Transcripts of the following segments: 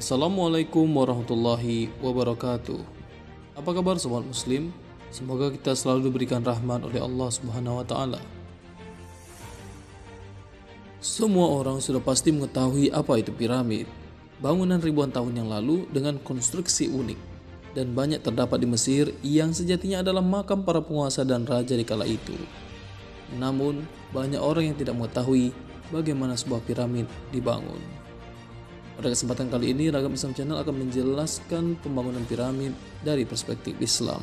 Assalamualaikum warahmatullahi wabarakatuh. Apa kabar sobat muslim? Semoga kita selalu diberikan rahmat oleh Allah Subhanahu wa taala. Semua orang sudah pasti mengetahui apa itu piramid. Bangunan ribuan tahun yang lalu dengan konstruksi unik dan banyak terdapat di Mesir yang sejatinya adalah makam para penguasa dan raja di kala itu. Namun, banyak orang yang tidak mengetahui bagaimana sebuah piramid dibangun. Pada kesempatan kali ini, Ragam Islam Channel akan menjelaskan pembangunan piramid dari perspektif Islam.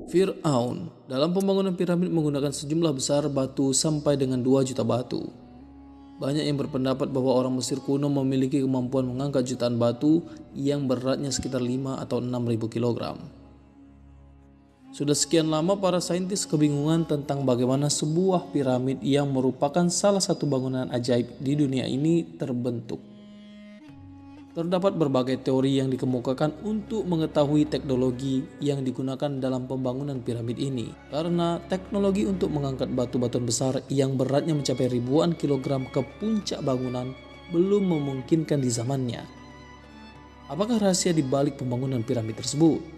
Fir'aun dalam pembangunan piramid menggunakan sejumlah besar batu sampai dengan 2 juta batu. Banyak yang berpendapat bahwa orang Mesir kuno memiliki kemampuan mengangkat jutaan batu yang beratnya sekitar 5 atau 6.000 kilogram. Sudah sekian lama para saintis kebingungan tentang bagaimana sebuah piramid yang merupakan salah satu bangunan ajaib di dunia ini terbentuk. Terdapat berbagai teori yang dikemukakan untuk mengetahui teknologi yang digunakan dalam pembangunan piramid ini. Karena teknologi untuk mengangkat batu-batuan besar yang beratnya mencapai ribuan kilogram ke puncak bangunan belum memungkinkan di zamannya. Apakah rahasia di balik pembangunan piramid tersebut?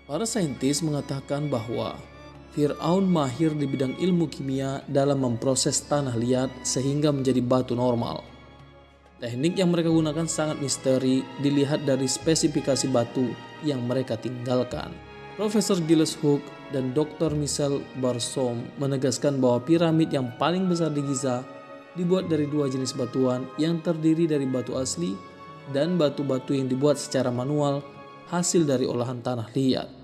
Para saintis mengatakan bahwa Fir'aun mahir di bidang ilmu kimia dalam memproses tanah liat sehingga menjadi batu normal. Teknik yang mereka gunakan sangat misteri dilihat dari spesifikasi batu yang mereka tinggalkan. Profesor Gilles Hooke dan Dr. Michel Barsoum menegaskan bahwa piramid yang paling besar di Giza dibuat dari 2 jenis batuan yang terdiri dari batu asli dan batu-batu yang dibuat secara manual hasil dari olahan tanah liat.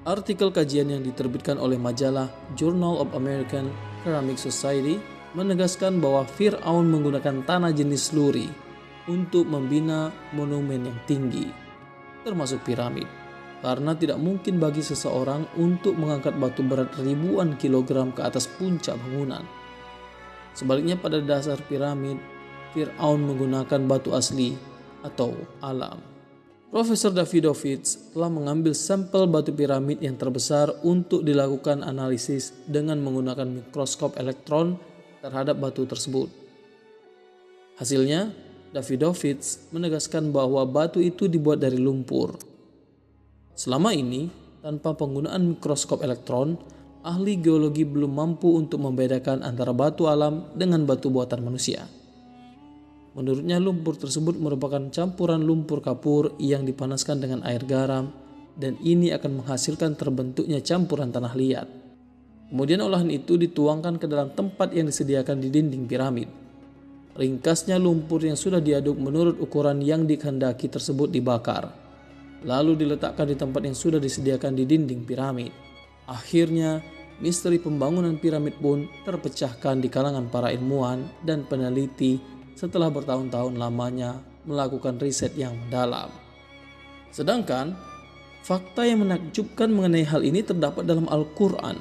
Artikel kajian yang diterbitkan oleh majalah Journal of American Ceramic Society menegaskan bahwa Fir'aun menggunakan tanah jenis luri untuk membina monumen yang tinggi, termasuk piramid, karena tidak mungkin bagi seseorang untuk mengangkat batu berat ribuan kilogram ke atas puncak bangunan. Sebaliknya pada dasar piramid, Fir'aun menggunakan batu asli atau alam. Profesor Davidovits telah mengambil sampel batu piramid yang terbesar untuk dilakukan analisis dengan menggunakan mikroskop elektron terhadap batu tersebut. Hasilnya, Davidovits menegaskan bahwa batu itu dibuat dari lumpur. Selama ini, tanpa penggunaan mikroskop elektron, ahli geologi belum mampu untuk membedakan antara batu alam dengan batu buatan manusia. Menurutnya lumpur tersebut merupakan campuran lumpur kapur yang dipanaskan dengan air garam dan ini akan menghasilkan terbentuknya campuran tanah liat. Kemudian olahan itu dituangkan ke dalam tempat yang disediakan di dinding piramid. Ringkasnya lumpur yang sudah diaduk menurut ukuran yang dikehendaki tersebut dibakar, lalu diletakkan di tempat yang sudah disediakan di dinding piramid. Akhirnya, misteri pembangunan piramid pun terpecahkan di kalangan para ilmuwan dan peneliti setelah bertahun-tahun lamanya melakukan riset yang mendalam. Sedangkan, fakta yang menakjubkan mengenai hal ini terdapat dalam Al-Quran.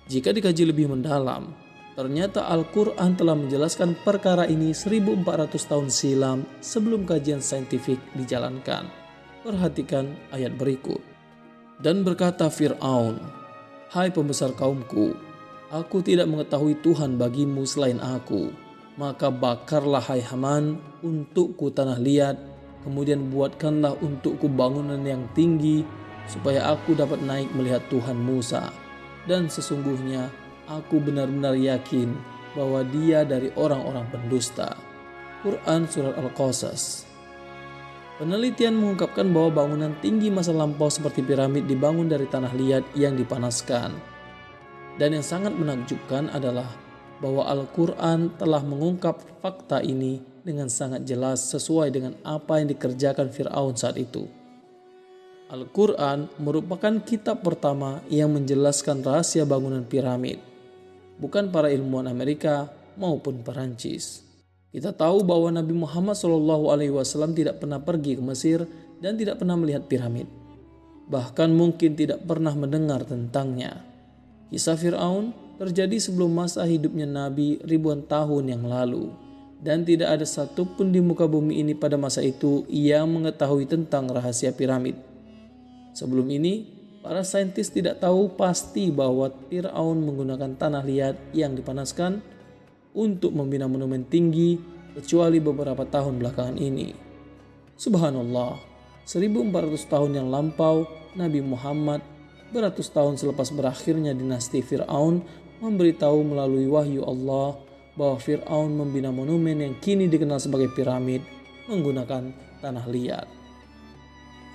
Jika dikaji lebih mendalam, ternyata Al-Quran telah menjelaskan perkara ini 1400 tahun silam sebelum kajian saintifik dijalankan. Perhatikan ayat berikut. Dan berkata Fir'aun, "Hai pembesar kaumku, aku tidak mengetahui Tuhan bagimu selain aku. Maka bakarlah hai Haman untukku tanah liat, kemudian buatkanlah untukku bangunan yang tinggi, supaya aku dapat naik melihat Tuhan Musa. Dan sesungguhnya aku benar-benar yakin bahwa dia dari orang-orang pendusta." Quran Surat Al-Qasas. Penelitian mengungkapkan bahwa bangunan tinggi masa lampau seperti piramid dibangun dari tanah liat yang dipanaskan. Dan yang sangat menakjubkan adalah bahwa Al-Quran telah mengungkap fakta ini dengan sangat jelas sesuai dengan apa yang dikerjakan Fir'aun saat itu. Al-Quran merupakan kitab pertama yang menjelaskan rahasia bangunan piramid, bukan para ilmuwan Amerika maupun Perancis. Kita tahu bahwa Nabi Muhammad SAW tidak pernah pergi ke Mesir dan tidak pernah melihat piramid. Bahkan mungkin tidak pernah mendengar tentangnya. Kisah Fir'aun terjadi sebelum masa hidupnya Nabi ribuan tahun yang lalu. Dan tidak ada satupun di muka bumi ini pada masa itu yang mengetahui tentang rahasia piramid. Sebelum ini, para saintis tidak tahu pasti bahwa Fir'aun menggunakan tanah liat yang dipanaskan untuk membina monumen tinggi kecuali beberapa tahun belakangan ini. Subhanallah, 1400 tahun yang lampau, Nabi Muhammad beratus tahun selepas berakhirnya dinasti Fir'aun memberitahu melalui wahyu Allah bahwa Fir'aun membina monumen yang kini dikenal sebagai piramid menggunakan tanah liat.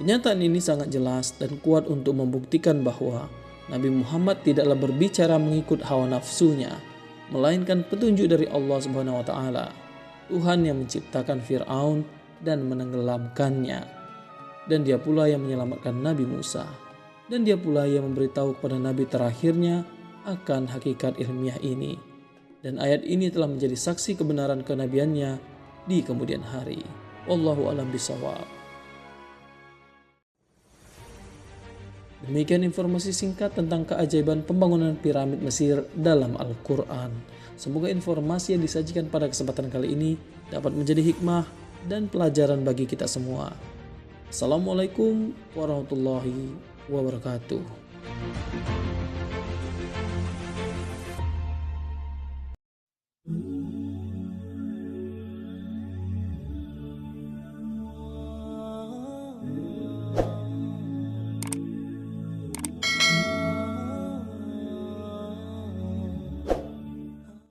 Kenyataan ini sangat jelas dan kuat untuk membuktikan bahwa Nabi Muhammad tidaklah berbicara mengikut hawa nafsunya, melainkan petunjuk dari Allah Subhanahu wa taala, Tuhan yang menciptakan Fir'aun dan menenggelamkannya. Dan dia pula yang menyelamatkan Nabi Musa. Dan dia pula yang memberitahu kepada Nabi terakhirnya akan hakikat ilmiah ini. Dan ayat ini telah menjadi saksi kebenaran kenabiannya di kemudian hari. Wallahu a'lam bishawab. Demikian informasi singkat tentang keajaiban pembangunan piramid Mesir dalam Al-Quran. Semoga informasi yang disajikan pada kesempatan kali ini dapat menjadi hikmah dan pelajaran bagi kita semua. Assalamualaikum warahmatullahi wabarakatuh.